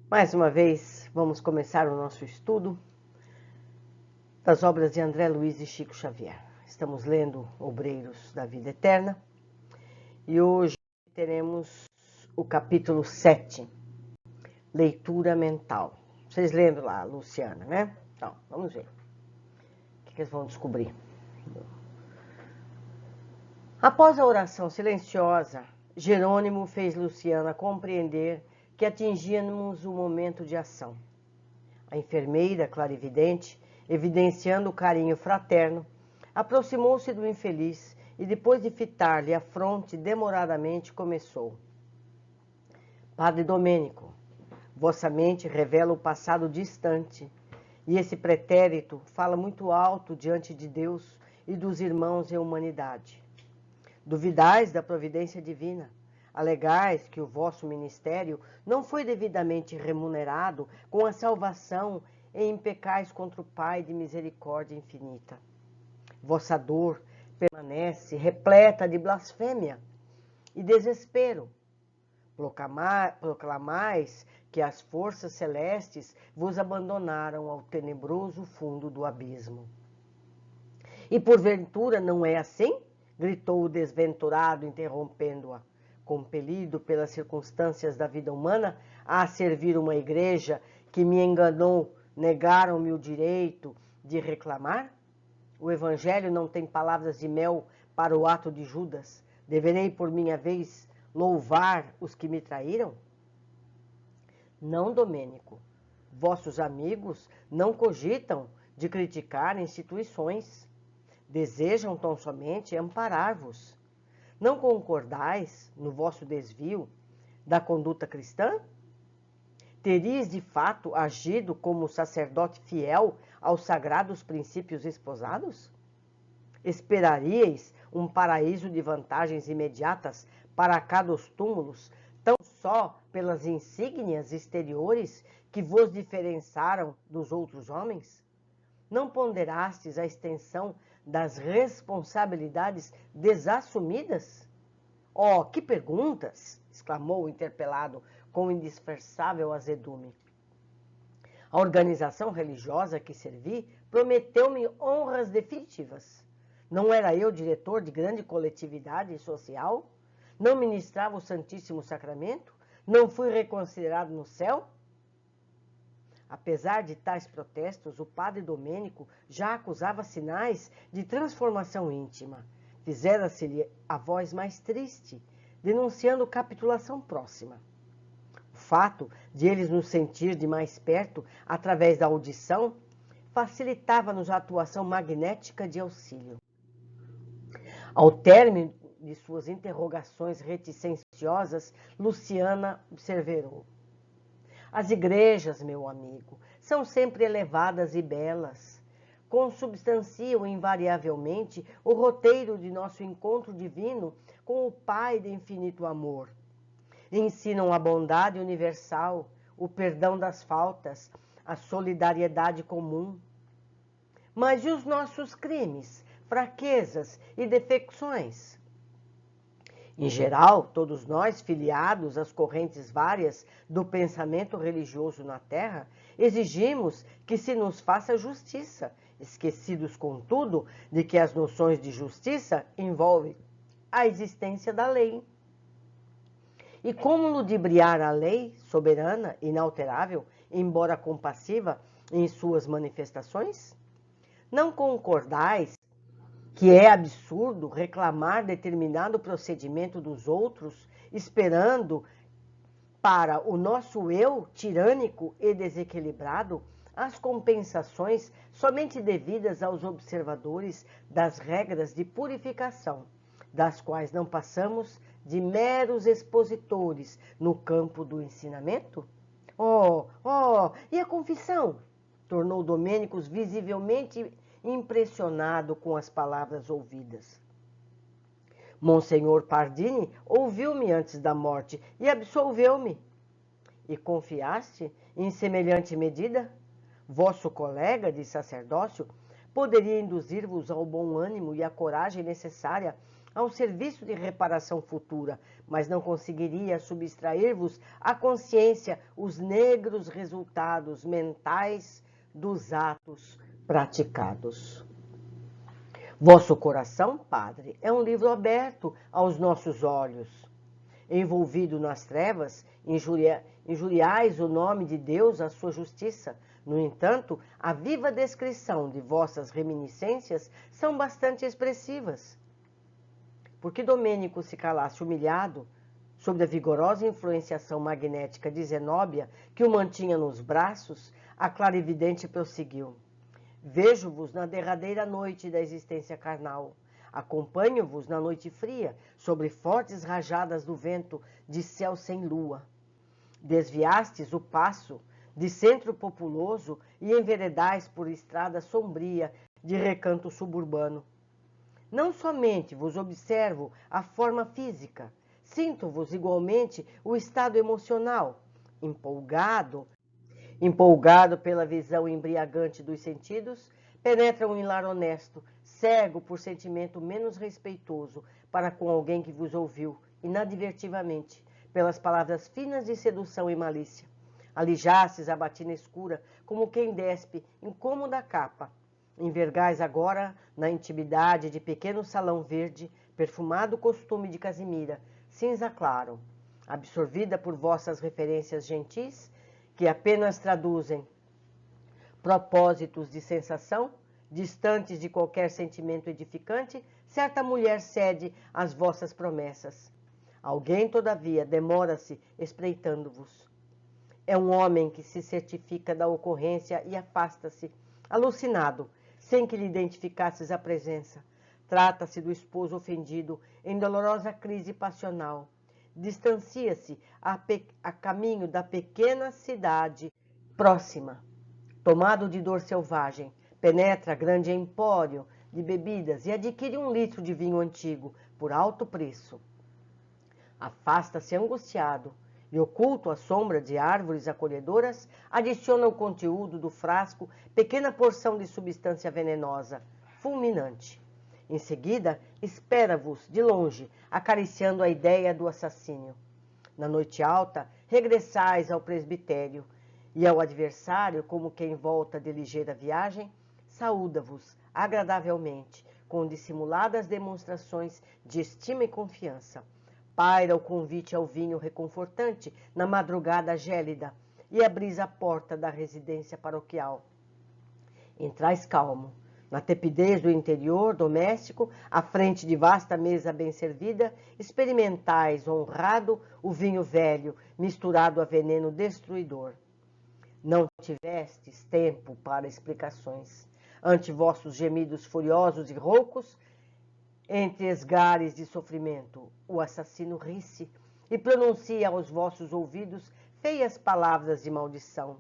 Mais uma vez, vamos começar o nosso estudo das obras de André Luiz e Chico Xavier. Estamos lendo Obreiros da Vida Eterna e hoje teremos o capítulo 7, Leitura Mental. Vocês lendo lá, Luciana, né? Então, vamos ver. O que eles vão descobrir? Após a oração silenciosa, Jerônimo fez Luciana compreender que atingíamos o momento de ação. A enfermeira, clarividente, evidenciando o carinho fraterno, aproximou-se do infeliz e, depois de fitar-lhe a fronte demoradamente, começou. Padre Domênico, vossa mente revela o passado distante, e esse pretérito fala muito alto diante de Deus e dos irmãos em humanidade. Duvidais da providência divina, alegais que o vosso ministério não foi devidamente remunerado com a salvação e impecais contra o Pai de misericórdia infinita. Vossa dor permanece repleta de blasfêmia e desespero. Proclamais que as forças celestes vos abandonaram ao tenebroso fundo do abismo. E porventura não é assim? Gritou o desventurado, interrompendo-a. Compelido pelas circunstâncias da vida humana a servir uma igreja que me enganou, negaram-me o direito de reclamar? O Evangelho não tem palavras de mel para o ato de Judas. Deverei, por minha vez, louvar os que me traíram? Não, Domênico. Vossos amigos não cogitam de criticar instituições. Desejam tão somente amparar-vos. Não concordais no vosso desvio da conduta cristã? Teríeis de fato agido como sacerdote fiel aos sagrados princípios esposados? Esperaríeis um paraíso de vantagens imediatas para cá dos túmulos, tão só pelas insígnias exteriores que vos diferenciaram dos outros homens? Não ponderastes a extensão das responsabilidades desassumidas? Oh, que perguntas! Exclamou o interpelado com indispensável azedume. A organização religiosa que servi prometeu-me honras definitivas. Não era eu diretor de grande coletividade social? Não ministrava o Santíssimo Sacramento? Não fui reconsiderado no céu? Apesar de tais protestos, o padre Domênico já acusava sinais de transformação íntima. Fizera-se-lhe a voz mais triste, denunciando capitulação próxima. O fato de eles nos sentir de mais perto, através da audição, facilitava-nos a atuação magnética de auxílio. Ao término de suas interrogações reticenciosas, Luciana observou. As igrejas, meu amigo, são sempre elevadas e belas. Consubstanciam invariavelmente o roteiro de nosso encontro divino com o Pai de infinito amor. Ensinam a bondade universal, o perdão das faltas, a solidariedade comum. Mas e os nossos crimes, fraquezas e defecções? Em geral, todos nós, filiados às correntes várias do pensamento religioso na Terra, exigimos que se nos faça justiça, esquecidos, contudo, de que as noções de justiça envolvem a existência da lei. E como ludibriar a lei, soberana, inalterável, embora compassiva em suas manifestações? Não concordais que é absurdo reclamar determinado procedimento dos outros, esperando para o nosso eu tirânico e desequilibrado as compensações somente devidas aos observadores das regras de purificação, das quais não passamos de meros expositores no campo do ensinamento? E a confissão? Tornou Domênico visivelmente impressionado com as palavras ouvidas. Monsenhor Pardini ouviu-me antes da morte e absolveu-me. E confiaste em semelhante medida? Vosso colega de sacerdócio poderia induzir-vos ao bom ânimo e à coragem necessária ao serviço de reparação futura, mas não conseguiria subtrair-vos à consciência os negros resultados mentais dos atos praticados. Vosso coração, Padre, é um livro aberto aos nossos olhos. Envolvido nas trevas, injuriais o nome de Deus, a sua justiça. No entanto, a viva descrição de vossas reminiscências são bastante expressivas. Porque Domênico se calasse humilhado, sob a vigorosa influenciação magnética de Zenóbia, que o mantinha nos braços, a clarividente prosseguiu. Vejo-vos na derradeira noite da existência carnal. Acompanho-vos na noite fria, sobre fortes rajadas do vento de céu sem lua. Desviastes o passo de centro populoso e enveredais por estrada sombria de recanto suburbano. Não somente vos observo a forma física, sinto-vos igualmente o estado emocional, empolgado pela visão embriagante dos sentidos, penetra um lar honesto, cego por sentimento menos respeitoso para com alguém que vos ouviu, inadvertidamente, pelas palavras finas de sedução e malícia. Alijastes a batina escura, como quem despe incômoda capa. Envergais agora na intimidade de pequeno salão verde, perfumado costume de Casimira, cinza claro, absorvida por vossas referências gentis, que apenas traduzem propósitos de sensação, distantes de qualquer sentimento edificante, certa mulher cede às vossas promessas. Alguém, todavia, demora-se espreitando-vos. É um homem que se certifica da ocorrência e afasta-se, alucinado, sem que lhe identificasses a presença. Trata-se do esposo ofendido em dolorosa crise passional. Distancia-se a caminho da pequena cidade próxima. Tomado de dor selvagem, penetra grande empório de bebidas e adquire 1 litro de vinho antigo por alto preço. Afasta-se angustiado e, oculto à sombra de árvores acolhedoras, adiciona ao conteúdo do frasco pequena porção de substância venenosa, fulminante. Em seguida, espera-vos de longe, acariciando a ideia do assassínio. Na noite alta, regressais ao presbitério, e ao adversário, como quem volta de ligeira viagem, saúda-vos agradavelmente, com dissimuladas demonstrações de estima e confiança. Paira o convite ao vinho reconfortante na madrugada gélida e abris a porta da residência paroquial. Entrais calmo, na tepidez do interior doméstico, à frente de vasta mesa bem servida, experimentais honrado o vinho velho, misturado a veneno destruidor. Não tivestes tempo para explicações. Ante vossos gemidos furiosos e roucos, entre esgares de sofrimento, o assassino ri-se e pronuncia aos vossos ouvidos feias palavras de maldição.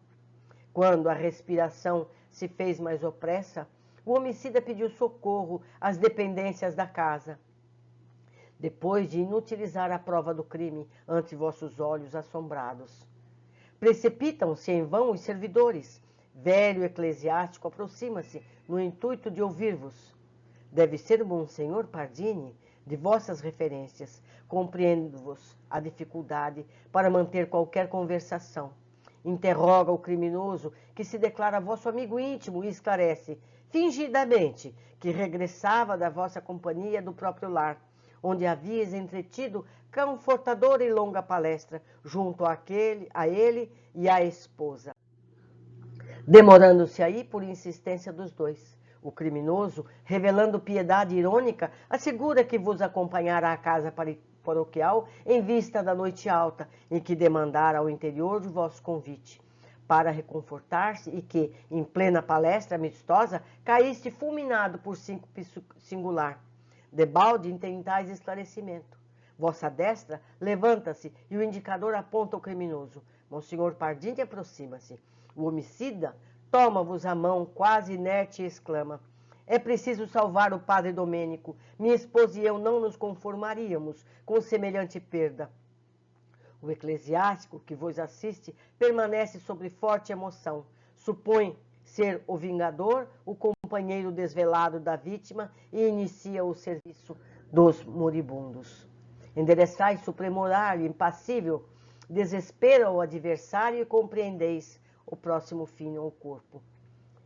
Quando a respiração se fez mais opressa, o homicida pediu socorro às dependências da casa. Depois de inutilizar a prova do crime ante vossos olhos assombrados, precipitam-se em vão os servidores. Velho eclesiástico aproxima-se no intuito de ouvir-vos. Deve ser o Monsenhor Pardini, de vossas referências. Compreendo-vos a dificuldade para manter qualquer conversação. Interroga o criminoso, que se declara vosso amigo íntimo, e esclarece, fingidamente, que regressava da vossa companhia do próprio lar, onde havias entretido confortadora e longa palestra junto a ele e à esposa, demorando-se aí por insistência dos dois. O criminoso, revelando piedade irônica, assegura que vos acompanhará à casa paroquial em vista da noite alta, em que demandara ao interior de vosso convite, para reconfortar-se, e que, em plena palestra amistosa, caíste fulminado por síncope singular. Debalde intentais esclarecimento. Vossa destra levanta-se e o indicador aponta o criminoso. Monsenhor Pardini aproxima-se. O homicida toma-vos a mão, quase inerte, e exclama: é preciso salvar o padre Domênico. Minha esposa e eu não nos conformaríamos com semelhante perda. O eclesiástico que vos assiste permanece sobre forte emoção. Supõe ser o vingador, o companheiro desvelado da vítima, e inicia o serviço dos moribundos. Endereçai supremo horário, impassível, desespero ao adversário e compreendeis o próximo fim ao corpo.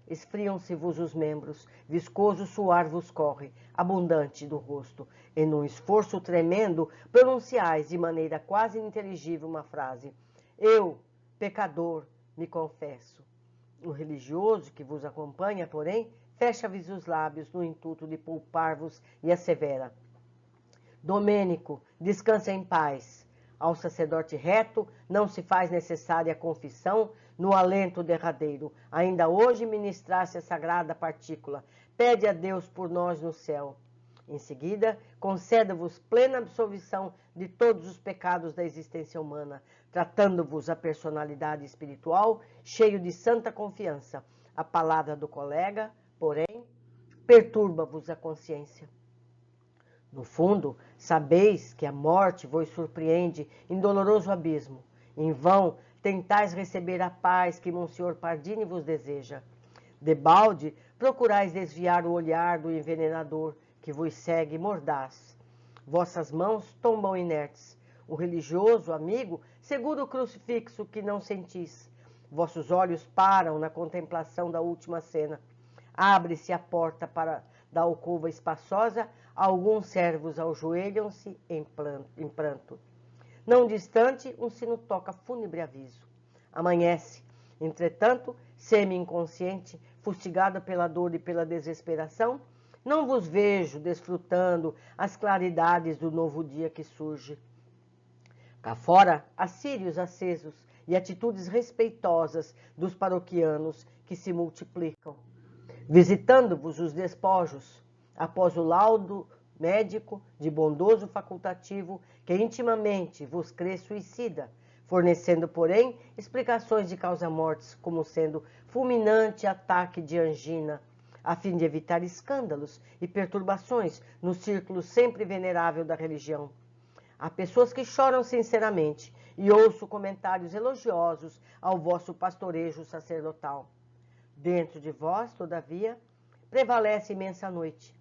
Esfriam-se-vos os membros, viscoso suar vos corre, abundante do rosto, e num esforço tremendo pronunciais de maneira quase ininteligível uma frase: eu, pecador, me confesso. O religioso que vos acompanha, porém, fecha-vos os lábios no intuito de poupar-vos e assevera: Domênico, descansa em paz. Ao sacerdote reto não se faz necessária a confissão no alento derradeiro. Ainda hoje ministrasse a sagrada partícula. Pede a Deus por nós no céu. Em seguida, conceda-vos plena absolvição de todos os pecados da existência humana, tratando-vos a personalidade espiritual, cheio de santa confiança. A palavra do colega, porém, perturba-vos a consciência. No fundo, sabeis que a morte vos surpreende em doloroso abismo. Em vão tentais receber a paz que Monsenhor Pardini vos deseja. Debalde procurais desviar o olhar do envenenador que vos segue mordaz. Vossas mãos tombam inertes. O religioso amigo segura o crucifixo que não sentis. Vossos olhos param na contemplação da última cena. Abre-se a porta da alcova espaçosa, alguns servos ajoelham-se em pranto. Não distante, um sino toca fúnebre aviso. Amanhece. Entretanto, semi-inconsciente, fustigado pela dor e pela desesperação, não vos vejo desfrutando as claridades do novo dia que surge. Cá fora, há círios acesos e atitudes respeitosas dos paroquianos que se multiplicam. Visitando-vos os despojos, após o laudo médico de bondoso facultativo que intimamente vos crê suicida, fornecendo, porém, explicações de causa-mortes como sendo fulminante ataque de angina, a fim de evitar escândalos e perturbações no círculo sempre venerável da religião. Há pessoas que choram sinceramente e ouço comentários elogiosos ao vosso pastorejo sacerdotal. Dentro de vós, todavia, prevalece imensa noite.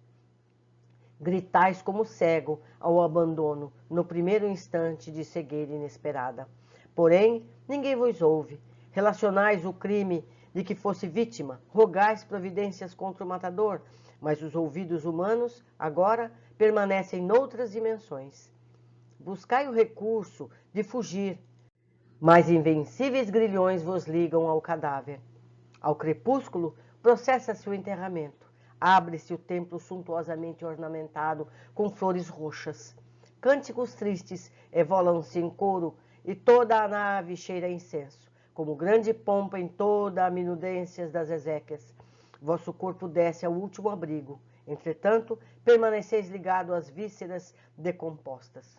Gritais como cego ao abandono, no primeiro instante de cegueira inesperada. Porém, ninguém vos ouve. Relacionais o crime de que fosse vítima, rogais providências contra o matador, mas os ouvidos humanos, agora, permanecem noutras dimensões. Buscai o recurso de fugir, mas invencíveis grilhões vos ligam ao cadáver. Ao crepúsculo, processa-se o enterramento. Abre-se o templo suntuosamente ornamentado com flores roxas. Cânticos tristes evolam-se em coro e toda a nave cheira a incenso, como grande pompa em toda a minudência das Ezequias. Vosso corpo desce ao último abrigo. Entretanto, permaneceis ligado às vísceras decompostas.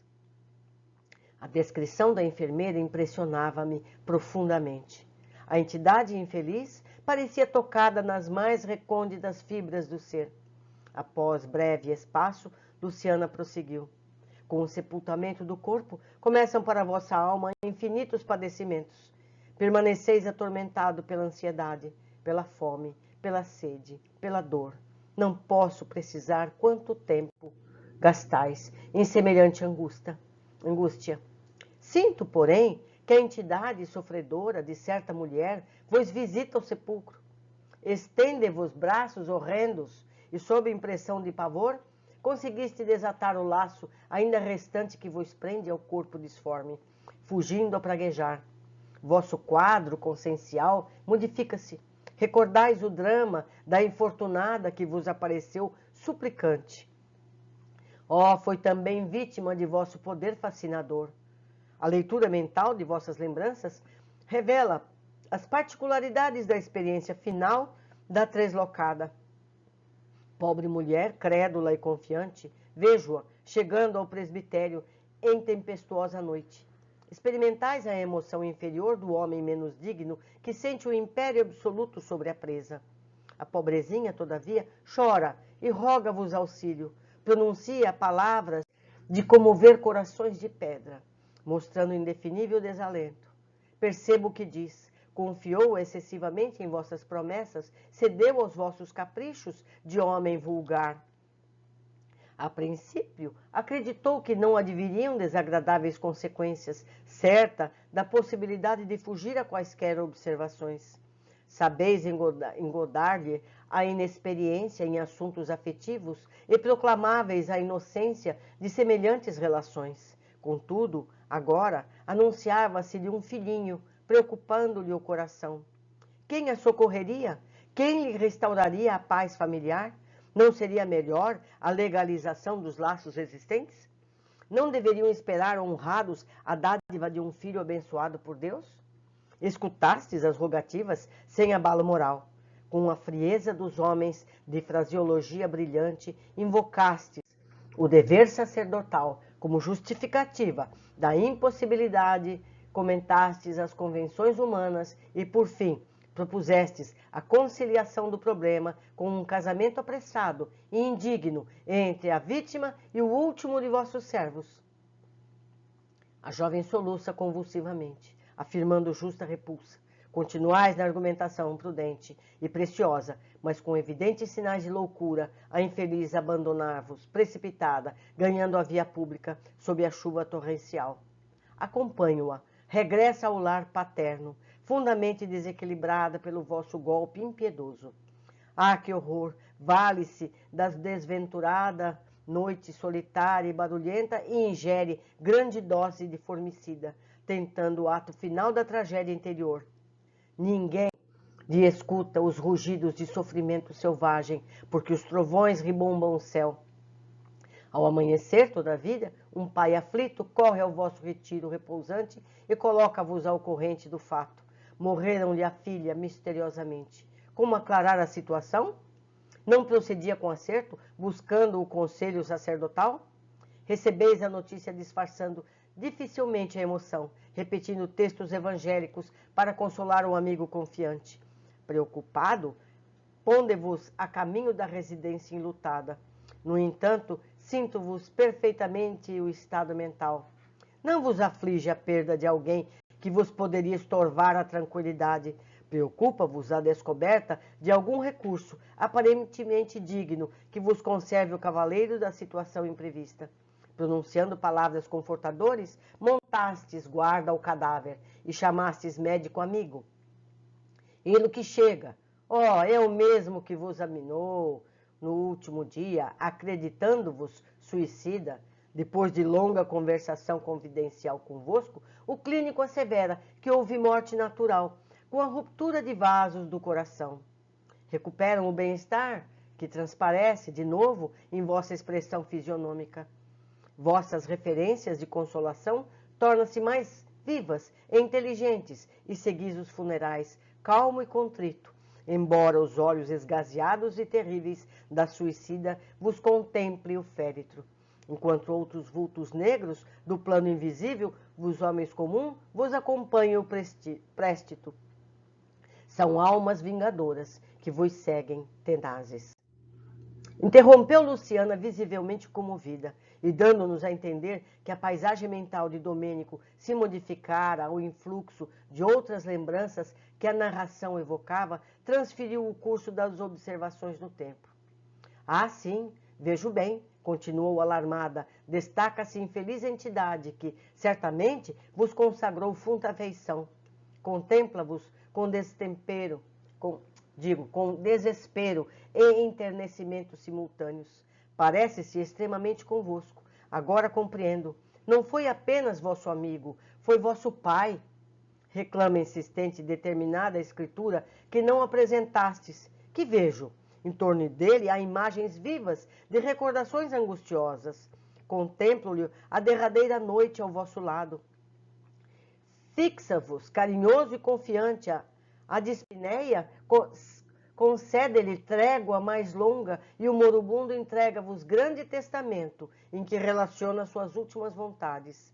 A descrição da enfermeira impressionava-me profundamente. A entidade infeliz parecia tocada nas mais recônditas fibras do ser. Após breve espaço, Luciana prosseguiu. Com o sepultamento do corpo, começam para a vossa alma infinitos padecimentos. Permaneceis atormentado pela ansiedade, pela fome, pela sede, pela dor. Não posso precisar quanto tempo gastais em semelhante angústia. Sinto, porém, que a entidade sofredora de certa mulher vos visita ao sepulcro. Estende-vos braços horrendos e, sob impressão de pavor, conseguiste desatar o laço ainda restante que vos prende ao corpo disforme, fugindo a praguejar. Vosso quadro consciencial modifica-se. Recordais o drama da infortunada que vos apareceu suplicante. Oh, foi também vítima de vosso poder fascinador. A leitura mental de vossas lembranças revela as particularidades da experiência final da translocada. Pobre mulher, crédula e confiante, vejo-a chegando ao presbitério em tempestuosa noite. Experimentais a emoção inferior do homem menos digno que sente o império absoluto sobre a presa. A pobrezinha, todavia, chora e roga-vos auxílio. Pronuncia palavras de comover corações de pedra, mostrando indefinível desalento. Percebo o que diz. Confiou excessivamente em vossas promessas, cedeu aos vossos caprichos de homem vulgar. A princípio, acreditou que não adviriam desagradáveis consequências, certa da possibilidade de fugir a quaisquer observações. Sabeis engodar-lhe a inexperiência em assuntos afetivos e proclamáveis a inocência de semelhantes relações. Contudo, agora anunciava-se-lhe um filhinho, preocupando-lhe o coração. Quem a socorreria? Quem lhe restauraria a paz familiar? Não seria melhor a legalização dos laços existentes? Não deveriam esperar honrados a dádiva de um filho abençoado por Deus? Escutastes as rogativas sem abalo moral. Com a frieza dos homens de fraseologia brilhante, invocastes o dever sacerdotal como justificativa da impossibilidade, comentastes as convenções humanas e, por fim, propusestes a conciliação do problema com um casamento apressado e indigno entre a vítima e o último de vossos servos. A jovem soluça convulsivamente, afirmando justa repulsa. Continuais na argumentação prudente e preciosa, mas com evidentes sinais de loucura, a infeliz abandonar-vos, precipitada, ganhando a via pública, sob a chuva torrencial. Acompanho-a, regressa ao lar paterno, fundamente desequilibrada pelo vosso golpe impiedoso. Ah, que horror! Vale-se da desventurada noite solitária e barulhenta e ingere grande dose de formicida, tentando o ato final da tragédia interior. Ninguém lhe escuta os rugidos de sofrimento selvagem, porque os trovões ribombam o céu. Ao amanhecer, todavia, um pai aflito corre ao vosso retiro repousante e coloca-vos ao corrente do fato. Morreram-lhe a filha misteriosamente. Como aclarar a situação? Não procedia com acerto, buscando o conselho sacerdotal? Recebeis a notícia disfarçando dificilmente a emoção, repetindo textos evangélicos para consolar um amigo confiante. Preocupado, ponde-vos a caminho da residência enlutada. No entanto, sinto-vos perfeitamente o estado mental. Não vos aflige a perda de alguém que vos poderia estorvar a tranquilidade. Preocupa-vos a descoberta de algum recurso aparentemente digno que vos conserve o cavaleiro da situação imprevista. Pronunciando palavras confortadoras, montastes guarda ao cadáver e chamastes médico amigo. Ele que chega, eu mesmo que vos aminou no último dia, acreditando-vos suicida. Depois de longa conversação confidencial convosco, o clínico assevera que houve morte natural, com a ruptura de vasos do coração. Recuperam o bem-estar, que transparece de novo em vossa expressão fisionômica. Vossas referências de consolação tornam-se mais vivas e inteligentes, e seguis os funerais, calmo e contrito, embora os olhos esgazeados e terríveis da suicida vos contemple o féretro, enquanto outros vultos negros do plano invisível, vos homens comuns, vos acompanham o préstito. São almas vingadoras que vos seguem tenazes. Interrompeu Luciana, visivelmente comovida, e dando-nos a entender que a paisagem mental de Domênico se modificara ao influxo de outras lembranças que a narração evocava, transferiu o curso das observações no tempo. Ah, sim, vejo bem, continuou alarmada, destaca-se infeliz entidade que, certamente, vos consagrou funda afeição. Contempla-vos com destempero, com desespero e enternecimento simultâneos. Parece-se extremamente convosco. Agora compreendo. Não foi apenas vosso amigo, foi vosso pai. Reclama insistente e determinada a escritura que não apresentastes. Que vejo? Em torno dele há imagens vivas de recordações angustiosas. Contemplo-lhe a derradeira noite ao vosso lado. Fixa-vos, carinhoso e confiante, a dispneia concede-lhe trégua mais longa e o moribundo entrega-vos grande testamento em que relaciona suas últimas vontades.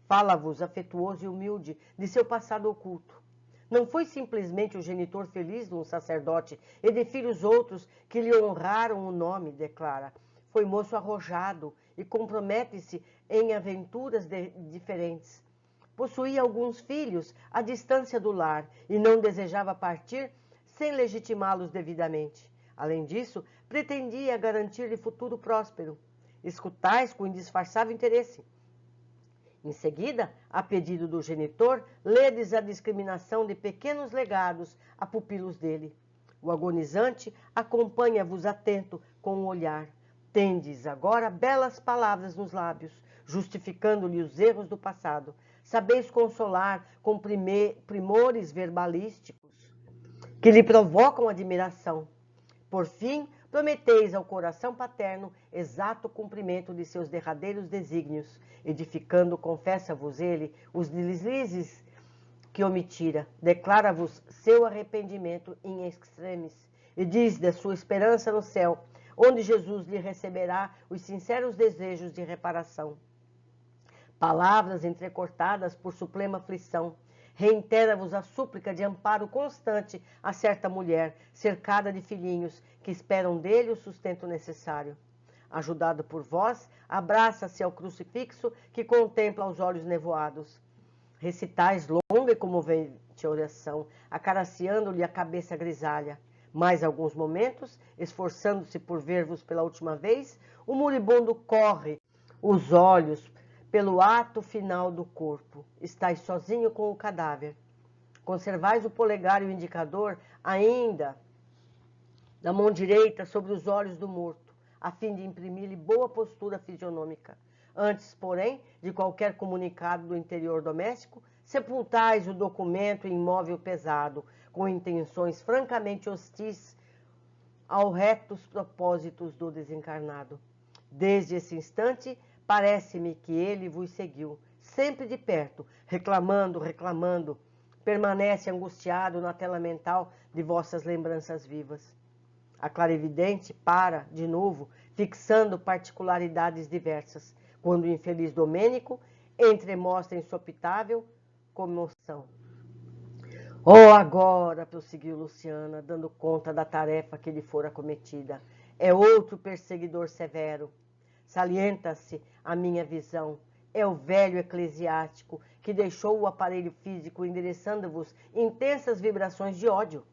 Fala-vos afetuoso e humilde de seu passado oculto. Não foi simplesmente o genitor feliz de um sacerdote e de filhos outros que lhe honraram o nome, declara. Foi moço arrojado e compromete-se em aventuras diferentes. Possuía alguns filhos à distância do lar e não desejava partir sem legitimá-los devidamente. Além disso, pretendia garantir-lhe futuro próspero. Escutais com indisfarçável interesse. Em seguida, a pedido do genitor, ledes a discriminação de pequenos legados a pupilos dele. O agonizante acompanha-vos atento com o olhar. Tendes agora belas palavras nos lábios, justificando-lhe os erros do passado. Sabeis consolar com primores verbalísticos que lhe provocam admiração. Por fim, prometeis ao coração paterno exato cumprimento de seus derradeiros desígnios, edificando, confessa-vos ele, os deslizes que omitira, declara-vos seu arrependimento in extremis, e diz da sua esperança no céu, onde Jesus lhe receberá os sinceros desejos de reparação. Palavras entrecortadas por suprema aflição, reitera-vos a súplica de amparo constante a certa mulher, cercada de filhinhos, que esperam dele o sustento necessário. Ajudado por vós, abraça-se ao crucifixo que contempla os olhos nevoados. Recitais longa e comovente oração, acariciando-lhe a cabeça grisalha. Mais alguns momentos, esforçando-se por ver-vos pela última vez, o moribundo corre os olhos pelo ato final do corpo. Estais sozinho com o cadáver. Conservais o polegar e o indicador ainda na mão direita sobre os olhos do morto, a fim de imprimir-lhe boa postura fisionômica. Antes, porém, de qualquer comunicado do interior doméstico, sepultais o documento imóvel pesado, com intenções francamente hostis aos retos propósitos do desencarnado. Desde esse instante, parece-me que ele vos seguiu, sempre de perto, reclamando, permanece angustiado na tela mental de vossas lembranças vivas. A clarividente para, de novo, fixando particularidades diversas, quando o infeliz Domênico entremostra insopitável comoção. Oh, agora, prosseguiu Luciana, dando conta da tarefa que lhe fora cometida, é outro perseguidor severo. Salienta-se a minha visão. É o velho eclesiástico que deixou o aparelho físico endereçando-vos intensas vibrações de ódio.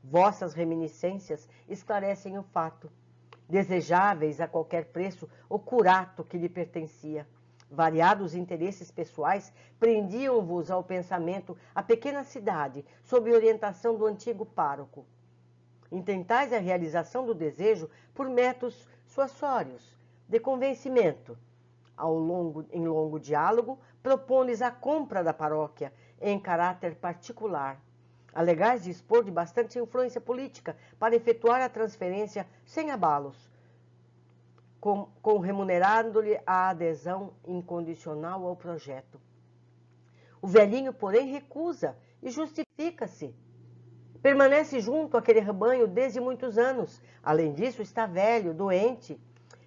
Vossas reminiscências esclarecem o fato. Desejáveis a qualquer preço o curato que lhe pertencia. Variados interesses pessoais prendiam-vos ao pensamento a pequena cidade, sob orientação do antigo pároco. Intentais a realização do desejo por métodos suassórios, de convencimento. Em longo diálogo, propõe-lhes a compra da paróquia, em caráter particular. Alegais dispor de bastante influência política para efetuar a transferência sem abalos, remunerando-lhe a adesão incondicional ao projeto. O velhinho, porém, recusa e justifica-se. Permanece junto àquele rebanho desde muitos anos. Além disso, está velho, doente.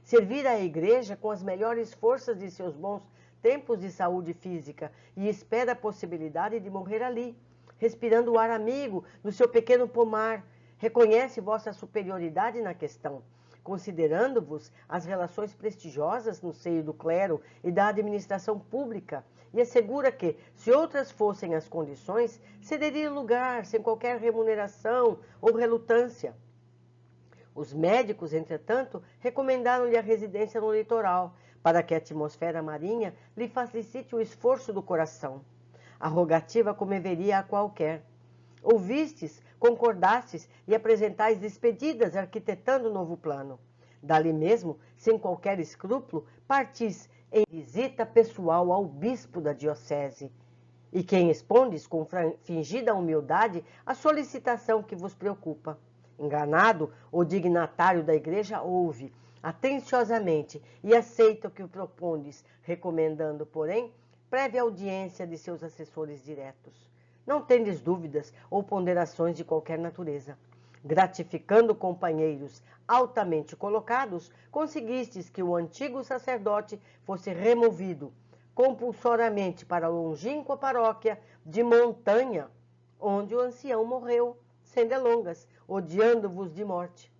Servir à igreja com as melhores forças de seus bons tempos de saúde física e espera a possibilidade de morrer ali, respirando o ar amigo do seu pequeno pomar. Reconhece vossa superioridade na questão, considerando-vos as relações prestigiosas no seio do clero e da administração pública, e assegura que, se outras fossem as condições, cederia lugar sem qualquer remuneração ou relutância. Os médicos, entretanto, recomendaram-lhe a residência no litoral, para que a atmosfera marinha lhe facilite o esforço do coração. A rogativa comoveria a qualquer. Ouvistes, concordastes e apresentais despedidas arquitetando novo plano. Dali mesmo, sem qualquer escrúpulo, partis em visita pessoal ao bispo da diocese, e quem expondes com fingida humildade a solicitação que vos preocupa. Enganado, o dignatário da igreja ouve atenciosamente e aceita o que propondes, recomendando, porém, prévia audiência de seus assessores diretos. Não tendes dúvidas ou ponderações de qualquer natureza. Gratificando companheiros altamente colocados, conseguistes que o antigo sacerdote fosse removido compulsoriamente para a longínqua paróquia de Montanha, onde o ancião morreu, sem delongas, odiando-vos de morte.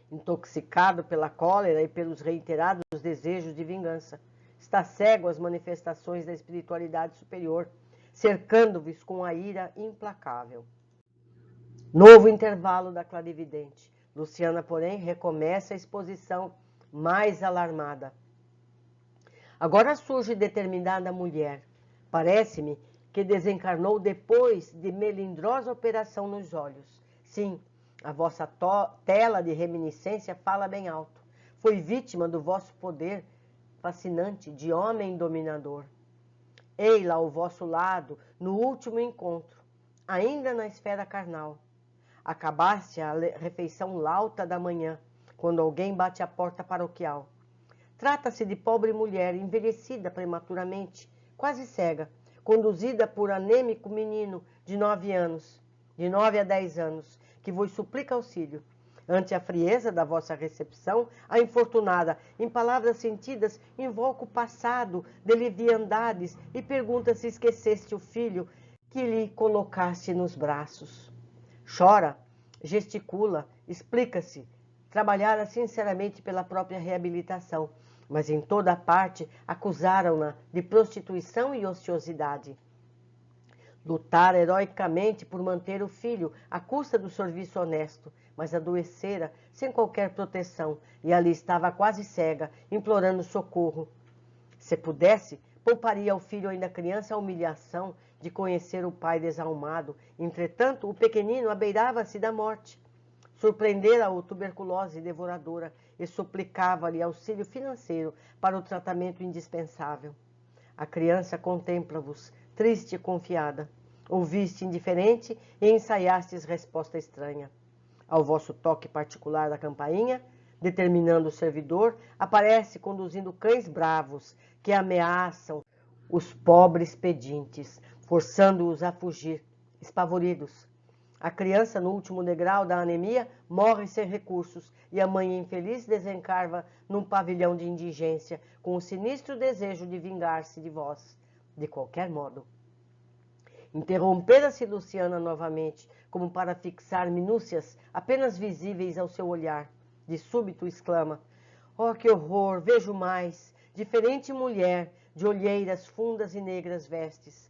Intoxicado pela cólera e pelos reiterados desejos de vingança, está cego às manifestações da espiritualidade superior, cercando-vos com a ira implacável. Novo intervalo da clarividente. Luciana, porém, recomeça a exposição mais alarmada. Agora surge determinada mulher. Parece-me que desencarnou depois de melindrosa operação nos olhos. Sim, a vossa tela de reminiscência fala bem alto. Foi vítima do vosso poder fascinante de homem dominador. Ei-la ao vosso lado no último encontro, ainda na esfera carnal. Acabaste a refeição lauta da manhã, quando alguém bate à porta paroquial. Trata-se de pobre mulher, envelhecida prematuramente, quase cega, conduzida por anêmico menino de 9 anos, de 9 a 10 anos, que vos suplica auxílio. Ante a frieza da vossa recepção, a infortunada, em palavras sentidas, invoca o passado de leviandades e pergunta se esqueceste o filho que lhe colocaste nos braços. Chora, gesticula, explica-se, trabalhara sinceramente pela própria reabilitação, mas em toda a parte acusaram-na de prostituição e ociosidade. Lutara heroicamente por manter o filho à custa do serviço honesto, mas adoecera sem qualquer proteção e ali estava quase cega, implorando socorro. Se pudesse, pouparia ao filho ainda criança a humilhação de conhecer o pai desalmado. Entretanto, o pequenino abeirava-se da morte. Surpreendera-o tuberculose devoradora e suplicava-lhe auxílio financeiro para o tratamento indispensável. A criança contempla-vos, triste e confiada. Ouviste indiferente e ensaiastes resposta estranha. Ao vosso toque particular da campainha, determinando o servidor, aparece conduzindo cães bravos que ameaçam os pobres pedintes, forçando-os a fugir, espavoridos. A criança, no último degrau da anemia, morre sem recursos e a mãe infeliz desencarva num pavilhão de indigência, com o sinistro desejo de vingar-se de vós, de qualquer modo. Interrompera-se Luciana novamente, como para fixar minúcias apenas visíveis ao seu olhar. De súbito exclama: "Oh, que horror! Vejo mais! Diferente mulher, de olheiras fundas e negras vestes."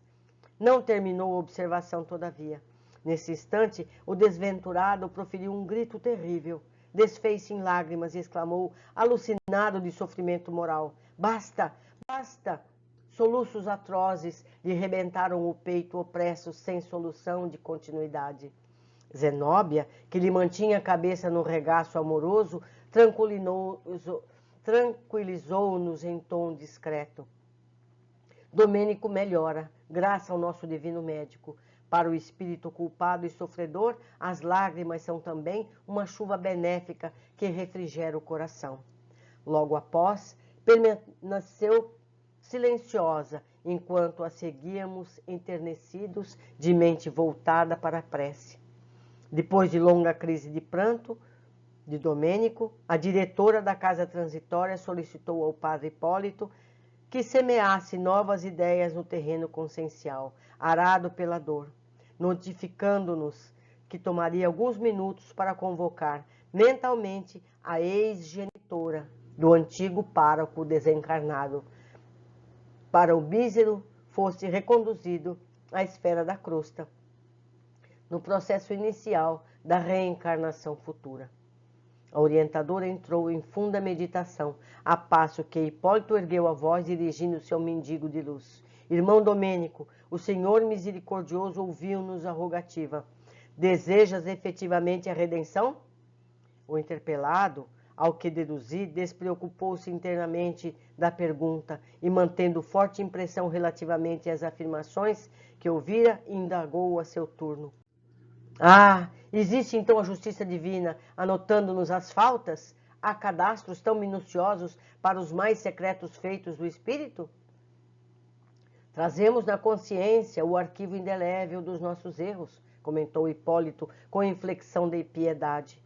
Não terminou a observação, todavia. Nesse instante, o desventurado proferiu um grito terrível. Desfez-se em lágrimas e exclamou, alucinado de sofrimento moral: "Basta! Basta!" Soluços atrozes lhe rebentaram o peito opresso sem solução de continuidade. Zenóbia, que lhe mantinha a cabeça no regaço amoroso, tranquilizou-nos em tom discreto. Domênico melhora, graças ao nosso divino médico. Para o espírito culpado e sofredor, as lágrimas são também uma chuva benéfica que refrigera o coração. Logo após, permaneceu silenciosa, enquanto a seguíamos enternecidos, de mente voltada para a prece. Depois de longa crise de pranto de Domênico, a diretora da casa transitória solicitou ao padre Hipólito que semeasse novas ideias no terreno consciencial, arado pela dor, notificando-nos que tomaria alguns minutos para convocar mentalmente a ex-genitora do antigo pároco desencarnado, para o mísero fosse reconduzido à esfera da crosta, no processo inicial da reencarnação futura. A orientadora entrou em funda meditação, a passo que Hipólito ergueu a voz dirigindo-se ao mendigo de luz. Irmão Domênico, o Senhor misericordioso ouviu-nos a rogativa. Desejas efetivamente a redenção? O interpelado, ao que deduzi, despreocupou-se internamente da pergunta e, mantendo forte impressão relativamente às afirmações que ouvira, indagou a seu turno. Ah, existe então a justiça divina, anotando-nos as faltas? Há cadastros tão minuciosos para os mais secretos feitos do espírito? Trazemos na consciência o arquivo indelével dos nossos erros, comentou Hipólito com inflexão de piedade.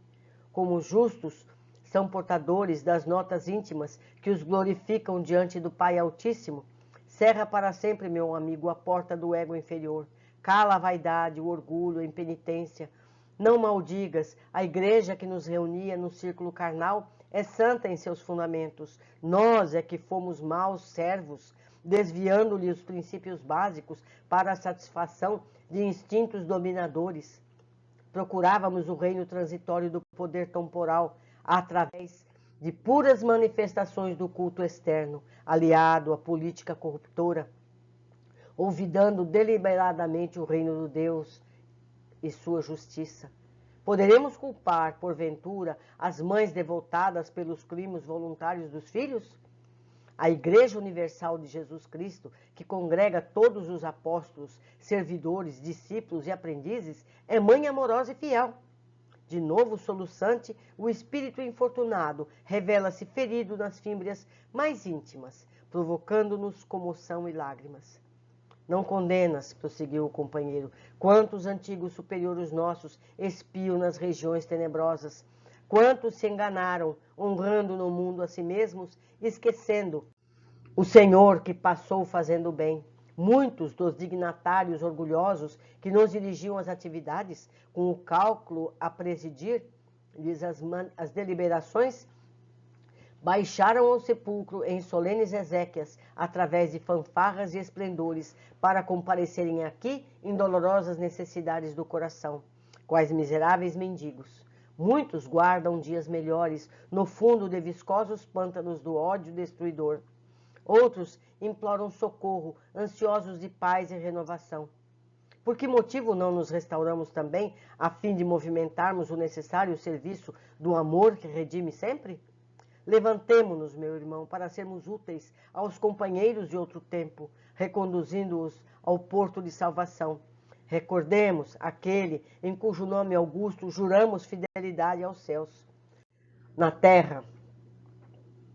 Como justos, são portadores das notas íntimas que os glorificam diante do Pai Altíssimo. Cerra para sempre, meu amigo, a porta do ego inferior. Cala a vaidade, o orgulho, a impenitência. Não maldigas, a igreja que nos reunia no círculo carnal é santa em seus fundamentos. Nós é que fomos maus servos, desviando-lhe os princípios básicos para a satisfação de instintos dominadores. Procurávamos o reino transitório do poder temporal através de puras manifestações do culto externo, aliado à política corruptora, olvidando deliberadamente o reino de Deus e sua justiça. Poderemos culpar, porventura, as mães devotadas pelos crimes voluntários dos filhos? A Igreja Universal de Jesus Cristo, que congrega todos os apóstolos, servidores, discípulos e aprendizes, é mãe amorosa e fiel. De novo soluçante, o espírito infortunado revela-se ferido nas fímbrias mais íntimas, provocando-nos comoção e lágrimas. Não condenas, prosseguiu o companheiro, quantos antigos superiores nossos espiam nas regiões tenebrosas, quantos se enganaram, honrando no mundo a si mesmos, esquecendo o Senhor que passou fazendo bem. Muitos dos dignatários orgulhosos que nos dirigiam às atividades, com o cálculo a presidir-lhes as deliberações, baixaram ao sepulcro em solenes exéquias, através de fanfarras e esplendores, para comparecerem aqui em dolorosas necessidades do coração, quais miseráveis mendigos. Muitos guardam dias melhores no fundo de viscosos pântanos do ódio destruidor. Outros imploram socorro, ansiosos de paz e renovação. Por que motivo não nos restauramos também, a fim de movimentarmos o necessário serviço do amor que redime sempre? Levantemo-nos, meu irmão, para sermos úteis aos companheiros de outro tempo, reconduzindo-os ao porto de salvação. Recordemos aquele em cujo nome augusto juramos fidelidade aos céus. Na terra,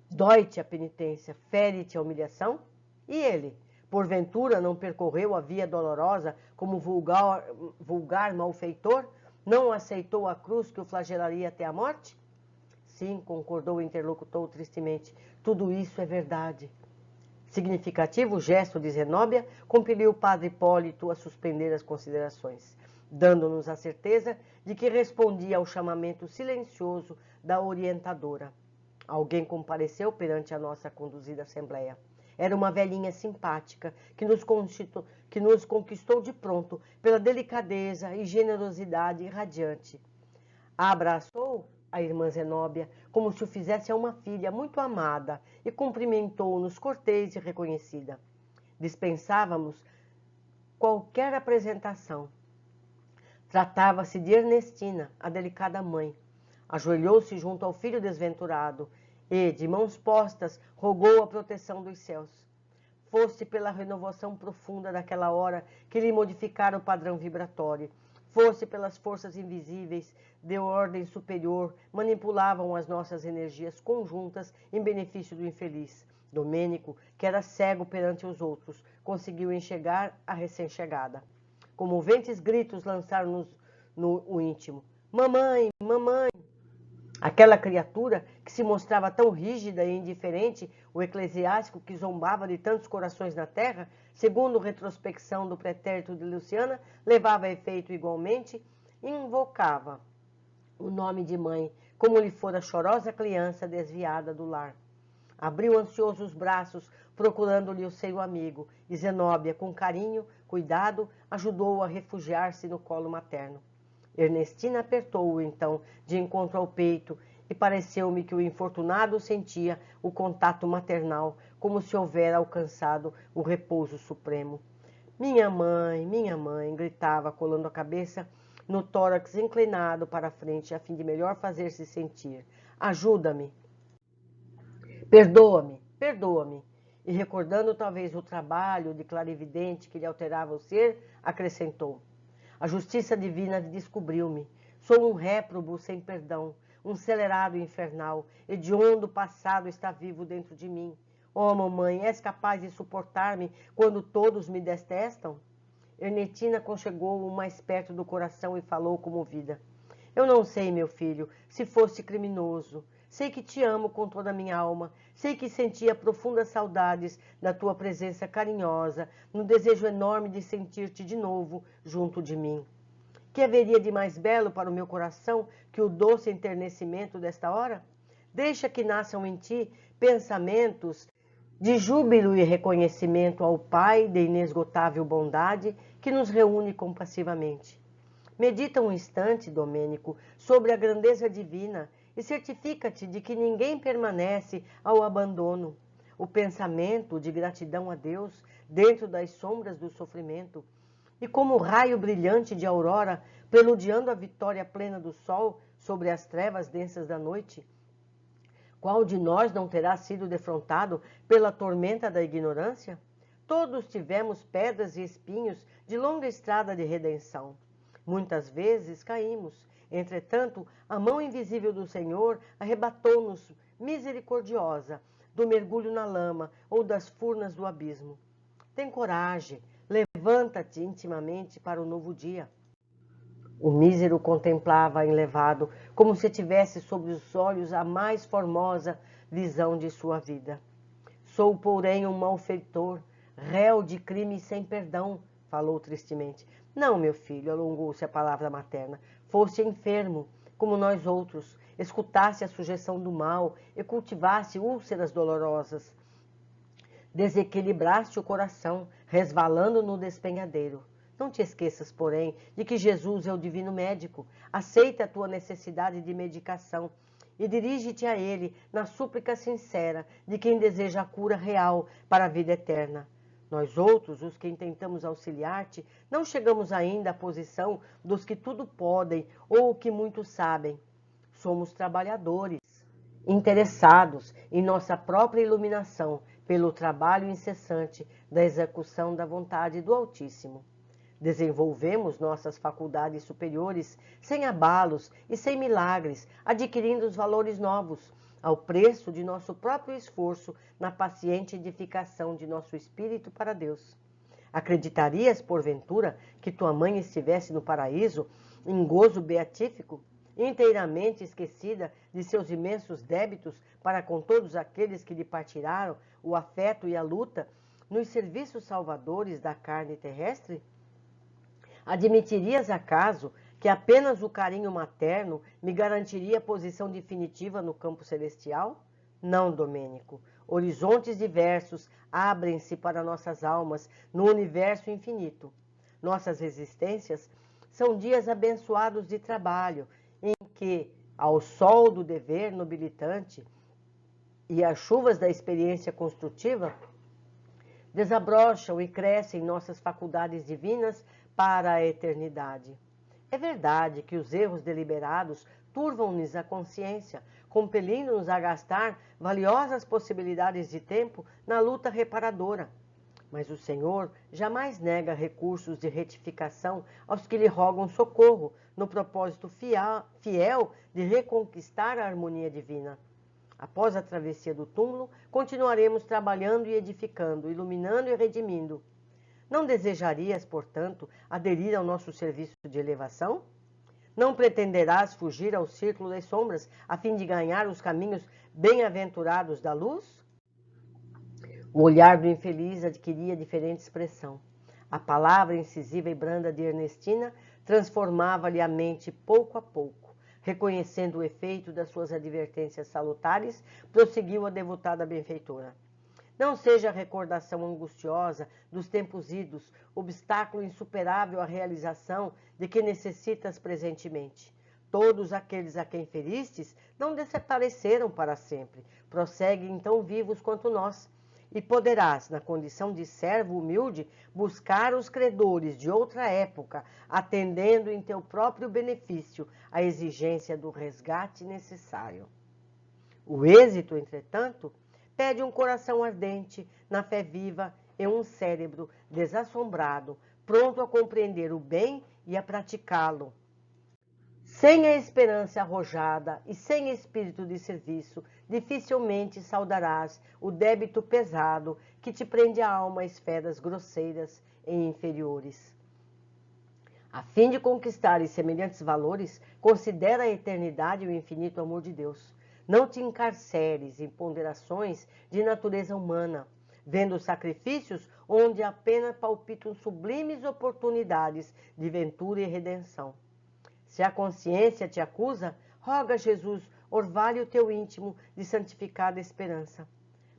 dói-te a penitência, fere-te a humilhação? E ele, porventura, não percorreu a via dolorosa como vulgar malfeitor? Não aceitou a cruz que o flagelaria até a morte? Sim, concordou o interlocutor tristemente, tudo isso é verdade. Significativo gesto de Zenóbia compeliu o padre Hipólito a suspender as considerações, dando-nos a certeza de que respondia ao chamamento silencioso da orientadora. Alguém compareceu perante a nossa conduzida assembleia. Era uma velhinha simpática que nos conquistou de pronto pela delicadeza e generosidade irradiante. Abraçou a irmã Zenóbia como se o fizesse a uma filha muito amada e cumprimentou-nos cortês e reconhecida. Dispensávamos qualquer apresentação. Tratava-se de Ernestina, a delicada mãe. Ajoelhou-se junto ao filho desventurado e, de mãos postas, rogou a proteção dos céus. Fosse pela renovação profunda daquela hora que lhe modificara o padrão vibratório, fosse pelas forças invisíveis de ordem superior, manipulavam as nossas energias conjuntas em benefício do infeliz. Domênico, que era cego perante os outros, conseguiu enxergar a recém-chegada. Comoventes gritos lançaram-nos no íntimo. Mamãe, mamãe! Aquela criatura que se mostrava tão rígida e indiferente, o eclesiástico que zombava de tantos corações na terra, segundo retrospecção do pretérito de Luciana, levava a efeito igualmente, invocava o nome de mãe, como lhe fora chorosa criança desviada do lar. Abriu ansioso os braços, procurando-lhe o seio amigo, e Zenóbia, com carinho, cuidado, ajudou-o a refugiar-se no colo materno. Ernestina apertou-o, então, de encontro ao peito, e pareceu-me que o infortunado sentia o contato maternal, como se houvera alcançado o repouso supremo. Minha mãe, gritava, colando a cabeça no tórax inclinado para a frente, a fim de melhor fazer-se sentir. Ajuda-me. Perdoa-me, perdoa-me. E recordando talvez o trabalho de clarividente que lhe alterava o ser, acrescentou. A justiça divina descobriu-me. Sou um réprobo sem perdão, um celerado infernal, hediondo passado está vivo dentro de mim. Oh, mamãe, és capaz de suportar-me quando todos me detestam? Ernestina conchegou-o mais perto do coração e falou comovida. Eu não sei, meu filho, se fosse criminoso. Sei que te amo com toda a minha alma. Sei que sentia profundas saudades da tua presença carinhosa, no desejo enorme de sentir-te de novo junto de mim. Que haveria de mais belo para o meu coração que o doce enternecimento desta hora? Deixa que nasçam em ti pensamentos de júbilo e reconhecimento ao Pai de inesgotável bondade que nos reúne compassivamente. Medita um instante, Domênico, sobre a grandeza divina e certifica-te de que ninguém permanece ao abandono. O pensamento de gratidão a Deus dentro das sombras do sofrimento, e como o raio brilhante de aurora, preludiando a vitória plena do sol sobre as trevas densas da noite, qual de nós não terá sido defrontado pela tormenta da ignorância? Todos tivemos pedras e espinhos de longa estrada de redenção. Muitas vezes caímos. Entretanto, a mão invisível do Senhor arrebatou-nos, misericordiosa, do mergulho na lama ou das furnas do abismo. Tem coragem, levanta-te intimamente para o novo dia. O mísero contemplava enlevado, como se tivesse sobre os olhos a mais formosa visão de sua vida. Sou, porém, um malfeitor, réu de crime sem perdão, falou tristemente. Não, meu filho, alongou-se a palavra materna. Foste enfermo, como nós outros, escutasse a sujeição do mal e cultivasse úlceras dolorosas. Desequilibraste o coração, resvalando no despenhadeiro. Não te esqueças, porém, de que Jesus é o divino médico. Aceita a tua necessidade de medicação e dirige-te a Ele na súplica sincera de quem deseja a cura real para a vida eterna. Nós outros, os que intentamos auxiliar-te, não chegamos ainda à posição dos que tudo podem ou que muito sabem. Somos trabalhadores, interessados em nossa própria iluminação pelo trabalho incessante da execução da vontade do Altíssimo. Desenvolvemos nossas faculdades superiores sem abalos e sem milagres, adquirindo os valores novos, ao preço de nosso próprio esforço na paciente edificação de nosso espírito para Deus. Acreditarias, porventura, que tua mãe estivesse no paraíso, em gozo beatífico, inteiramente esquecida de seus imensos débitos para com todos aqueles que lhe partilharam o afeto e a luta nos serviços salvadores da carne terrestre? Admitirias, acaso, que apenas o carinho materno me garantiria posição definitiva no campo celestial? Não, Domênico. Horizontes diversos abrem-se para nossas almas no universo infinito. Nossas existências são dias abençoados de trabalho, em que, ao sol do dever nobilitante e às chuvas da experiência construtiva, desabrocham e crescem nossas faculdades divinas para a eternidade. É verdade que os erros deliberados turvam-nos a consciência, compelindo-nos a gastar valiosas possibilidades de tempo na luta reparadora. Mas o Senhor jamais nega recursos de retificação aos que lhe rogam socorro, no propósito fiel de reconquistar a harmonia divina. Após a travessia do túmulo, continuaremos trabalhando e edificando, iluminando e redimindo. Não desejarias, portanto, aderir ao nosso serviço de elevação? Não pretenderás fugir ao círculo das sombras, a fim de ganhar os caminhos bem-aventurados da luz? O olhar do infeliz adquiria diferente expressão. A palavra incisiva e branda de Ernestina transformava-lhe a mente pouco a pouco. Reconhecendo o efeito das suas advertências salutares, prosseguiu a devotada benfeitora. Não seja a recordação angustiosa dos tempos idos, obstáculo insuperável à realização de que necessitas presentemente. Todos aqueles a quem feristes não desapareceram para sempre, prosseguem tão vivos quanto nós. E poderás, na condição de servo humilde, buscar os credores de outra época, atendendo em teu próprio benefício a exigência do resgate necessário. O êxito, entretanto, pede um coração ardente, na fé viva, e um cérebro desassombrado, pronto a compreender o bem e a praticá-lo. Sem a esperança arrojada e sem espírito de serviço, dificilmente saudarás o débito pesado que te prende a alma a esferas grosseiras e inferiores. A fim de conquistar semelhantes valores, considera a eternidade e o infinito amor de Deus. Não te encarceres em ponderações de natureza humana, vendo sacrifícios onde apenas palpitam sublimes oportunidades de ventura e redenção. Se a consciência te acusa, roga a Jesus, orvalhe o teu íntimo de santificada esperança.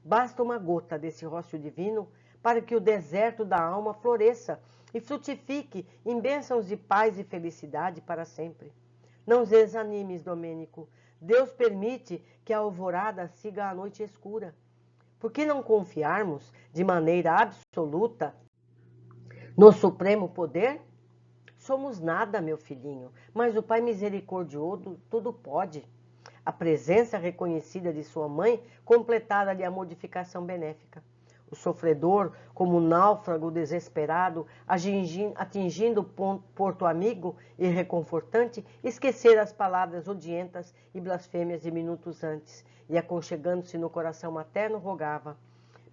Basta uma gota desse róseo divino para que o deserto da alma floresça e frutifique em bênçãos de paz e felicidade para sempre. Não desanimes, Domênico, Deus permite que a alvorada siga a noite escura. Por que não confiarmos de maneira absoluta no supremo poder? Somos nada, meu filhinho, mas o Pai misericordioso tudo pode. A presença reconhecida de sua mãe completara-lhe a modificação benéfica. O sofredor, como um náufrago desesperado, atingindo o porto amigo e reconfortante, esquecera as palavras odientas e blasfêmias de minutos antes, e aconchegando-se no coração materno, rogava: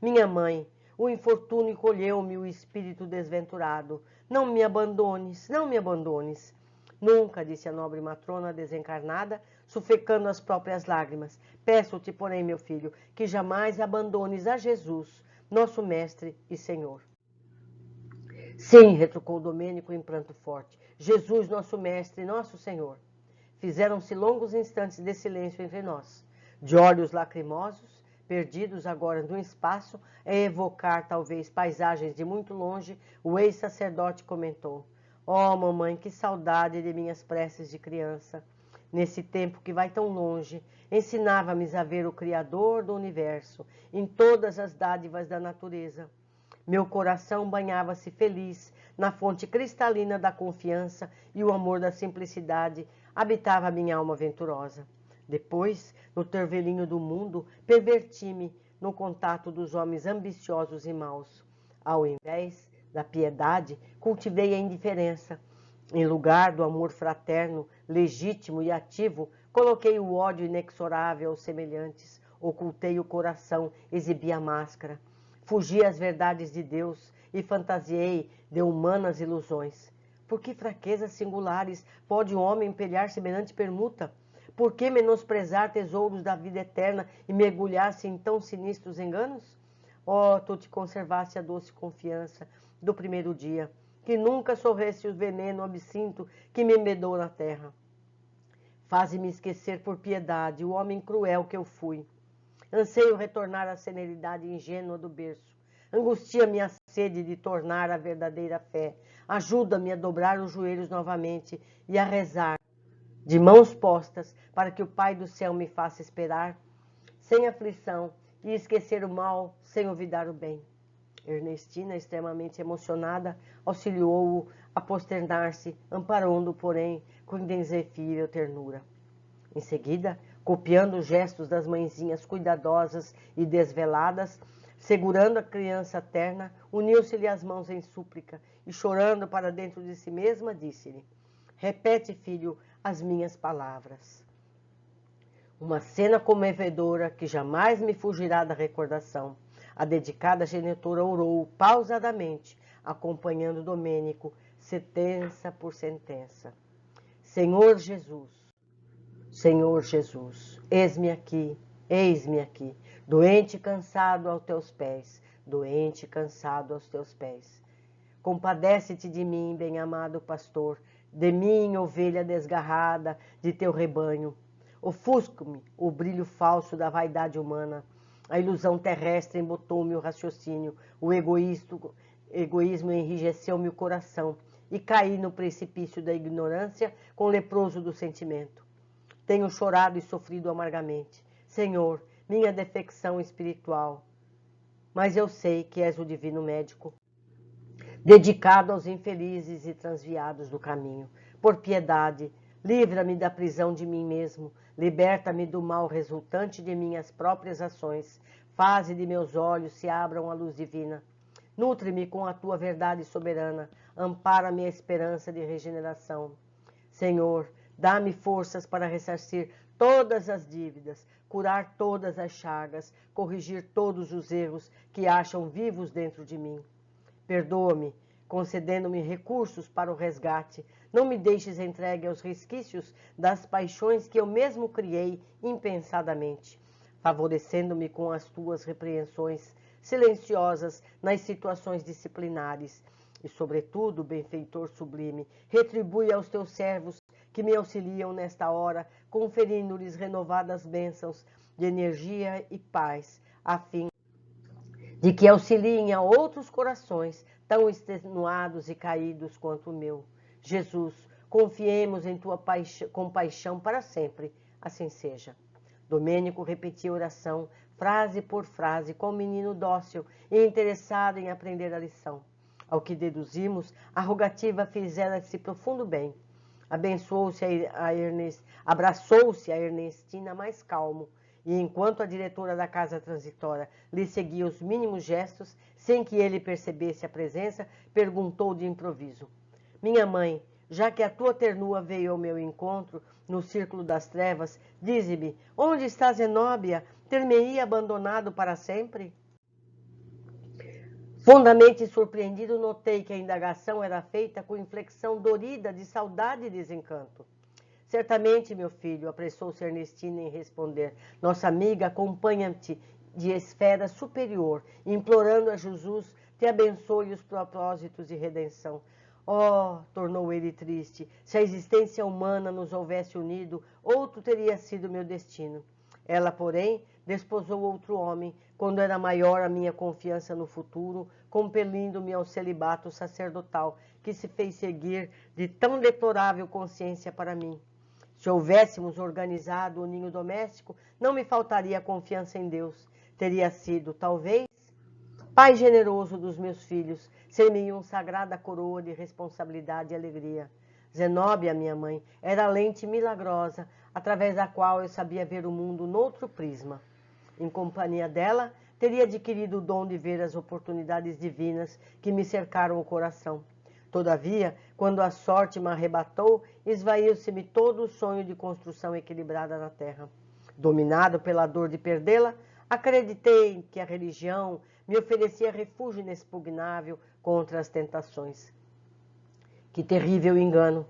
minha mãe, o infortúnio colheu-me o espírito desventurado. Não me abandones, não me abandones. Nunca, disse a nobre matrona desencarnada, sufocando as próprias lágrimas. Peço-te, porém, meu filho, que jamais abandones a Jesus, nosso mestre e Senhor. Sim, retrucou Domênico em pranto forte. Jesus, nosso mestre e nosso Senhor. Fizeram-se longos instantes de silêncio entre nós. De olhos lacrimosos, perdidos agora no espaço, a evocar talvez paisagens de muito longe, o ex-sacerdote comentou: oh, mamãe, que saudade de minhas preces de criança. Nesse tempo que vai tão longe, ensinava-me a ver o Criador do universo em todas as dádivas da natureza. Meu coração banhava-se feliz na fonte cristalina da confiança e o amor da simplicidade habitava a minha alma venturosa. Depois, no torvelinho do mundo, perverti-me no contato dos homens ambiciosos e maus. Ao invés da piedade, cultivei a indiferença. Em lugar do amor fraterno, legítimo e ativo, coloquei o ódio inexorável aos semelhantes, ocultei o coração, exibi a máscara. Fugi às verdades de Deus e fantasiei de humanas ilusões. Por que fraquezas singulares pode o homem empelhar semelhante permuta? Por que menosprezar tesouros da vida eterna e mergulhar-se em tão sinistros enganos? Oh, tu te conservaste a doce confiança do primeiro dia, que nunca sorresse o veneno absinto que me embedou na terra. Faze-me esquecer por piedade o homem cruel que eu fui. Anseio retornar à senilidade ingênua do berço. Angustia-me a sede de tornar a verdadeira fé. Ajuda-me a dobrar os joelhos novamente e a rezar, de mãos postas, para que o Pai do céu me faça esperar, sem aflição, e esquecer o mal sem olvidar o bem. Ernestina, extremamente emocionada, auxiliou-o a posternar-se, amparando-o, porém, com indescritível ternura. Em seguida, copiando os gestos das mãezinhas cuidadosas e desveladas, segurando a criança terna, uniu-se-lhe as mãos em súplica e, chorando para dentro de si mesma, disse-lhe: repete, filho, as minhas palavras. Uma cena comovedora que jamais me fugirá da recordação. A dedicada genitora orou pausadamente, acompanhando Domênico, sentença por sentença. Senhor Jesus, eis-me aqui, doente e cansado aos teus pés, doente e cansado aos teus pés. Compadece-te de mim, bem-amado pastor, de mim, ovelha desgarrada de teu rebanho. Ofusco-me o brilho falso da vaidade humana. A ilusão terrestre embotou-me o raciocínio, o egoísmo enrijeceu-me o coração e caí no precipício da ignorância com o leproso do sentimento. Tenho chorado e sofrido amargamente. Senhor, minha defecção espiritual. Mas eu sei que és o divino médico, dedicado aos infelizes e transviados do caminho. Por piedade, livra-me da prisão de mim mesmo, liberta-me do mal resultante de minhas próprias ações, faze de meus olhos se abram à luz divina. Nutre-me com a tua verdade soberana, ampara-me a esperança de regeneração. Senhor, dá-me forças para ressarcir todas as dívidas, curar todas as chagas, corrigir todos os erros que acham vivos dentro de mim. Perdoa-me, concedendo-me recursos para o resgate. Não me deixes entregue aos resquícios das paixões que eu mesmo criei impensadamente, favorecendo-me com as tuas repreensões silenciosas nas situações disciplinares. E, sobretudo, benfeitor sublime, retribui aos teus servos que me auxiliam nesta hora, conferindo-lhes renovadas bênçãos de energia e paz, a fim de que auxiliem a outros corações tão extenuados e caídos quanto o meu. Jesus, confiemos em tua compaixão para sempre. Assim seja. Domênico repetia a oração, frase por frase, com o menino dócil e interessado em aprender a lição. Ao que deduzimos, a rogativa fizera-se profundo bem. Abraçou-se a Ernestina mais calmo, e enquanto a diretora da casa transitória lhe seguia os mínimos gestos, sem que ele percebesse a presença, perguntou de improviso: minha mãe, já que a tua ternura veio ao meu encontro no círculo das trevas, dize-me, onde está Zenóbia? Ter-me-ia abandonado para sempre? Fundamente surpreendido, notei que a indagação era feita com inflexão dorida de saudade e desencanto. Certamente, meu filho, apressou-se Ernestina em responder, nossa amiga acompanha-te de esfera superior, implorando a Jesus te abençoe os propósitos de redenção. Oh, tornou ele triste, se a existência humana nos houvesse unido, outro teria sido meu destino. Ela, porém, desposou outro homem, quando era maior a minha confiança no futuro, compelindo-me ao celibato sacerdotal, que se fez seguir de tão deplorável consciência para mim. Se houvéssemos organizado o ninho doméstico, não me faltaria confiança em Deus. Teria sido, talvez, Pai generoso dos meus filhos, ser-me-iam sagrada coroa de responsabilidade e alegria. Zenóbia, minha mãe, era a lente milagrosa, através da qual eu sabia ver o mundo noutro prisma. Em companhia dela, teria adquirido o dom de ver as oportunidades divinas que me cercaram o coração. Todavia, quando a sorte me arrebatou, esvaiu-se-me todo o sonho de construção equilibrada na terra. Dominado pela dor de perdê-la, acreditei que a religião me oferecia refúgio inexpugnável contra as tentações. Que terrível engano!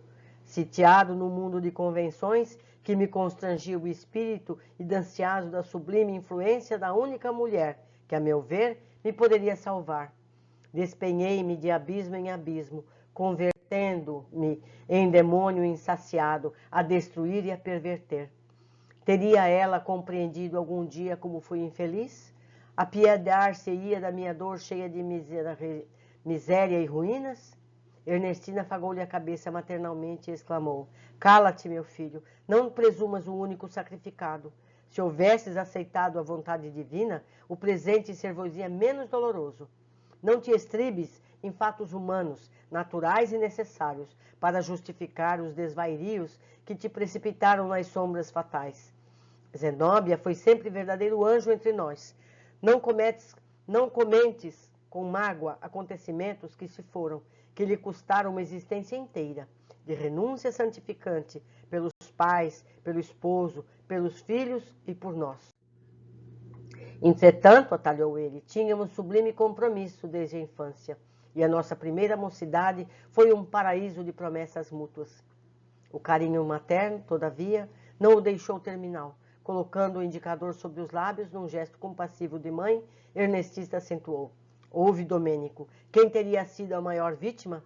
Sitiado no mundo de convenções que me constrangia o espírito e danseado da sublime influência da única mulher que, a meu ver, me poderia salvar. Despenhei-me de abismo em abismo, convertendo-me em demônio insaciado a destruir e a perverter. Teria ela compreendido algum dia como fui infeliz? Apiedar-se-ia da minha dor cheia de miséria e ruínas? Ernestina afagou-lhe a cabeça maternalmente e exclamou: cala-te, meu filho, não presumas o único sacrificado. Se houvesses aceitado a vontade divina, o presente ser-vos-ia menos doloroso. Não te estribes em fatos humanos, naturais e necessários, para justificar os desvairios que te precipitaram nas sombras fatais. Zenóbia foi sempre verdadeiro anjo entre nós. Não comentes com mágoa acontecimentos que se foram, que lhe custaram uma existência inteira, de renúncia santificante pelos pais, pelo esposo, pelos filhos e por nós. Entretanto, atalhou ele, tínhamos sublime compromisso desde a infância, e a nossa primeira mocidade foi um paraíso de promessas mútuas. O carinho materno, todavia, não o deixou terminar. Colocando o indicador sobre os lábios, num gesto compassivo de mãe, Ernestina acentuou: ouve, Domênico, quem teria sido a maior vítima?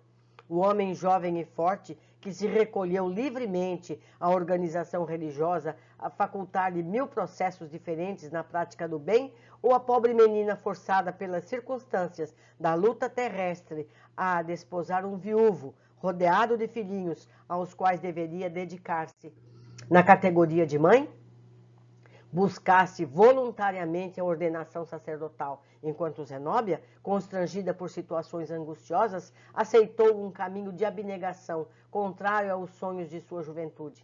O homem jovem e forte que se recolheu livremente à organização religiosa a facultar-lhe 1000 processos diferentes na prática do bem, ou a pobre menina forçada pelas circunstâncias da luta terrestre a desposar um viúvo, rodeado de filhinhos, aos quais deveria dedicar-se na categoria de mãe? Buscasse voluntariamente a ordenação sacerdotal, enquanto Zenóbia, constrangida por situações angustiosas, aceitou um caminho de abnegação, contrário aos sonhos de sua juventude.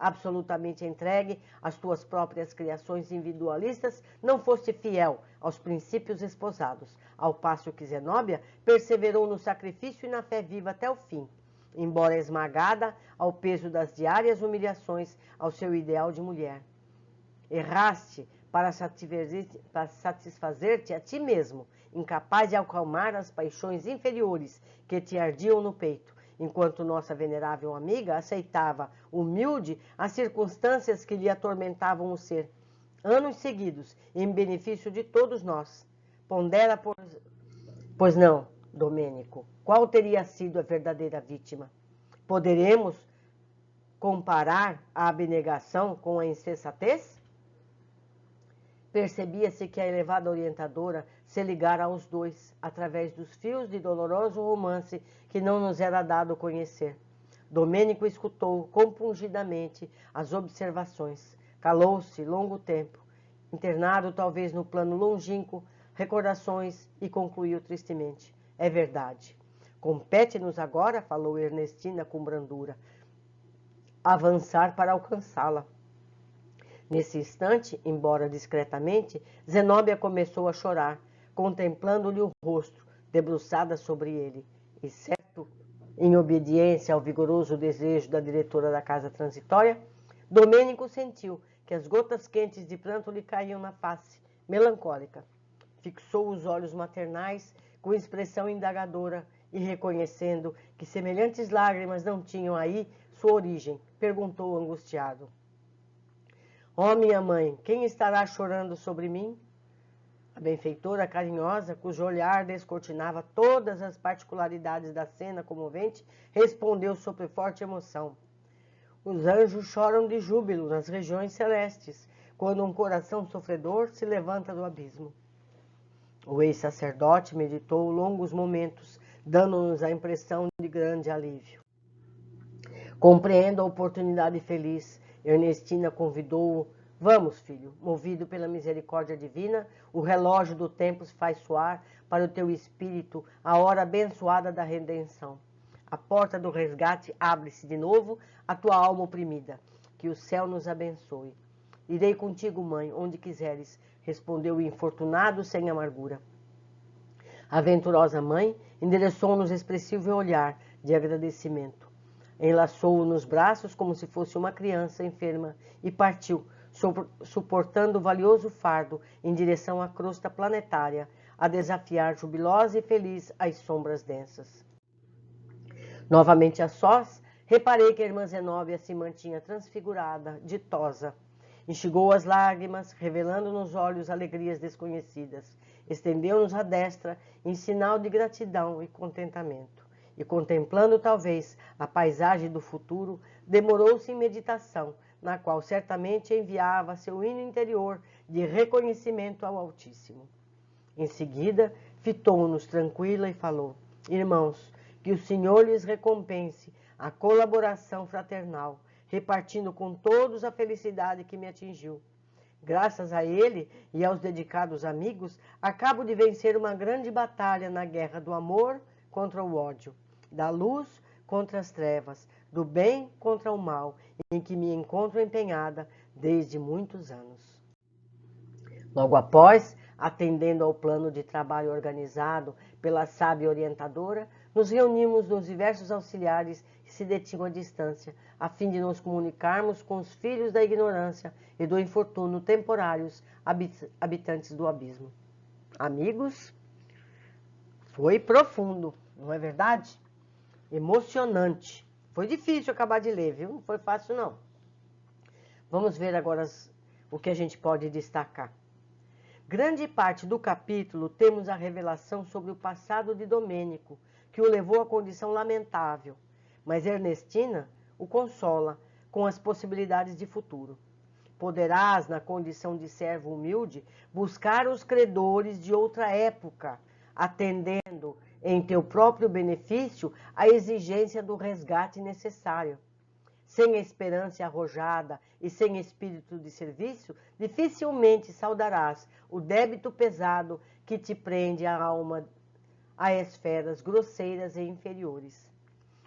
Absolutamente entregue às tuas próprias criações individualistas, não foste fiel aos princípios esposados, ao passo que Zenóbia perseverou no sacrifício e na fé viva até o fim, embora esmagada ao peso das diárias humilhações ao seu ideal de mulher. Erraste para satisfazer-te a ti mesmo, incapaz de acalmar as paixões inferiores que te ardiam no peito, enquanto nossa venerável amiga aceitava, humilde, as circunstâncias que lhe atormentavam o ser. Anos seguidos, em benefício de todos nós. Pondera, pois não, Domênico, qual teria sido a verdadeira vítima? Poderemos comparar a abnegação com a insensatez? Percebia-se que a elevada orientadora se ligara aos dois, através dos fios de doloroso romance que não nos era dado conhecer. Domênico escutou compungidamente as observações. Calou-se longo tempo, internado talvez no plano longínquo, recordações, e concluiu tristemente: é verdade. Compete-nos agora, falou Ernestina com brandura, avançar para alcançá-la. Nesse instante, embora discretamente, Zenóbia começou a chorar, contemplando-lhe o rosto, debruçada sobre ele, e certo, em obediência ao vigoroso desejo da diretora da casa transitória, Domênico sentiu que as gotas quentes de pranto lhe caíam na face, melancólica. Fixou os olhos maternais com expressão indagadora e, reconhecendo que semelhantes lágrimas não tinham aí sua origem, perguntou angustiado: ó minha mãe, quem estará chorando sobre mim? A benfeitora carinhosa, cujo olhar descortinava todas as particularidades da cena comovente, respondeu sobre forte emoção: os anjos choram de júbilo nas regiões celestes, quando um coração sofredor se levanta do abismo. O ex-sacerdote meditou longos momentos, dando-nos a impressão de grande alívio. Compreendo a oportunidade feliz. Ernestina convidou-o. Vamos, filho, movido pela misericórdia divina, o relógio do tempo se faz soar para o teu espírito a hora abençoada da redenção. A porta do resgate abre-se de novo à tua alma oprimida. Que o céu nos abençoe. Irei contigo, mãe, onde quiseres, respondeu o infortunado sem amargura. A venturosa mãe endereçou-nos expressivo olhar de agradecimento. Enlaçou-o nos braços como se fosse uma criança enferma e partiu, suportando o valioso fardo em direção à crosta planetária, a desafiar jubilosa e feliz as sombras densas. Novamente a sós, reparei que a irmã Zenóbia se mantinha transfigurada, ditosa. Enxugou as lágrimas, revelando nos olhos alegrias desconhecidas. Estendeu-nos a destra em sinal de gratidão e contentamento. E contemplando talvez a paisagem do futuro, demorou-se em meditação, na qual certamente enviava seu hino interior de reconhecimento ao Altíssimo. Em seguida, fitou-nos tranquila e falou: irmãos, que o Senhor lhes recompense a colaboração fraternal, repartindo com todos a felicidade que me atingiu. Graças a ele e aos dedicados amigos, acabo de vencer uma grande batalha na guerra do amor contra o ódio, da luz contra as trevas, do bem contra o mal, em que me encontro empenhada desde muitos anos. Logo após, atendendo ao plano de trabalho organizado pela sábia orientadora, nos reunimos nos diversos auxiliares que se detinham à distância, a fim de nos comunicarmos com os filhos da ignorância e do infortúnio temporários habitantes do abismo. Amigos, foi profundo, não é verdade? Emocionante. Foi difícil acabar de ler, viu? Não foi fácil, não. Vamos ver agora o que a gente pode destacar. Grande parte do capítulo temos a revelação sobre o passado de Domênico, que o levou à condição lamentável, mas Ernestina o consola com as possibilidades de futuro. Poderás, na condição de servo humilde, buscar os credores de outra época, atendendo em teu próprio benefício a exigência do resgate necessário. Sem esperança arrojada e sem espírito de serviço, dificilmente saudarás o débito pesado que te prende a alma a esferas grosseiras e inferiores.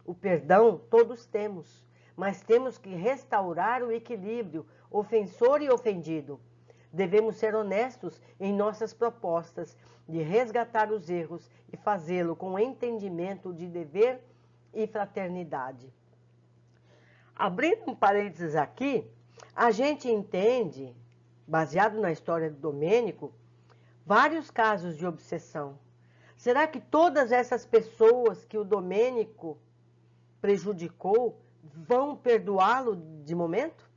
O perdão todos temos, mas temos que restaurar o equilíbrio ofensor e ofendido. Devemos ser honestos em nossas propostas de resgatar os erros e fazê-lo com entendimento de dever e fraternidade. Abrindo um parênteses aqui, a gente entende, baseado na história de Domênico, vários casos de obsessão. Será que todas essas pessoas que o Domênico prejudicou vão perdoá-lo de momento?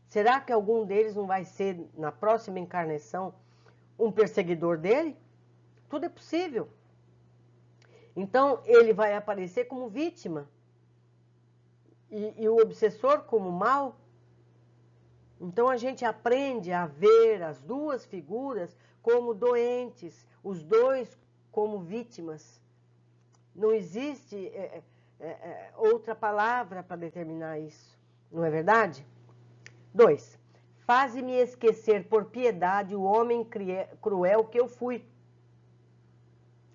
Será que algum deles não vai ser, na próxima encarnação, um perseguidor dele? Tudo é possível. Então, ele vai aparecer como vítima. E o obsessor como mal. Então a gente aprende a ver as duas figuras como doentes, os dois como vítimas. Não existe outra palavra para determinar isso. Não é verdade? 2. Faze-me esquecer por piedade o homem cruel que eu fui.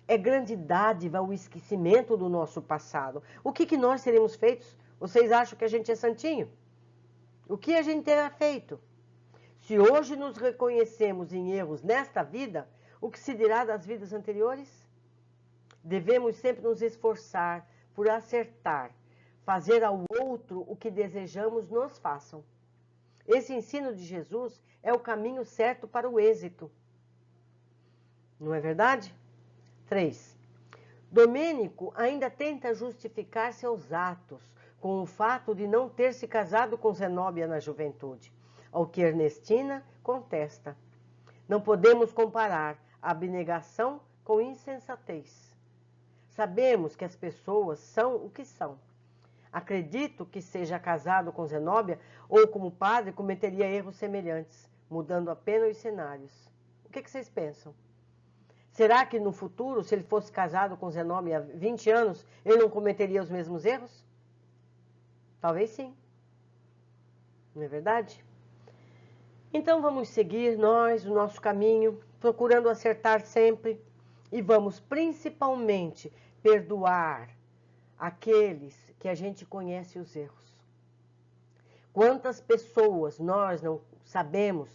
É grande dádiva o esquecimento do nosso passado. O que nós teremos feito? Vocês acham que a gente é santinho? O que a gente terá feito? Se hoje nos reconhecemos em erros nesta vida, o que se dirá das vidas anteriores? Devemos sempre nos esforçar por acertar, fazer ao outro o que desejamos nos façam. Esse ensino de Jesus é o caminho certo para o êxito. Não é verdade? 3. Domênico ainda tenta justificar seus atos com o fato de não ter se casado com Zenóbia na juventude, ao que Ernestina contesta. Não podemos comparar abnegação com insensatez. Sabemos que as pessoas são o que são. Acredito que seja casado com Zenóbia ou como padre cometeria erros semelhantes, mudando apenas os cenários. O que vocês pensam? Será que no futuro, se ele fosse casado com Zenóbia há 20 anos, ele não cometeria os mesmos erros? Talvez sim. Não é verdade? Então vamos seguir nós o nosso caminho, procurando acertar sempre e vamos principalmente perdoar aqueles que a gente conhece os erros. Quantas pessoas nós não sabemos,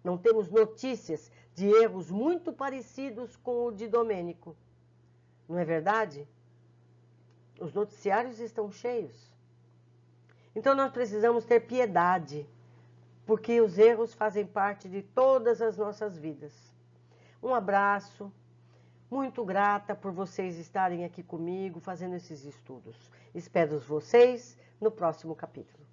não temos notícias de erros muito parecidos com o de Domênico. Não é verdade? Os noticiários estão cheios. Então nós precisamos ter piedade, porque os erros fazem parte de todas as nossas vidas. Um abraço, muito grata por vocês estarem aqui comigo fazendo esses estudos. Espero vocês no próximo capítulo.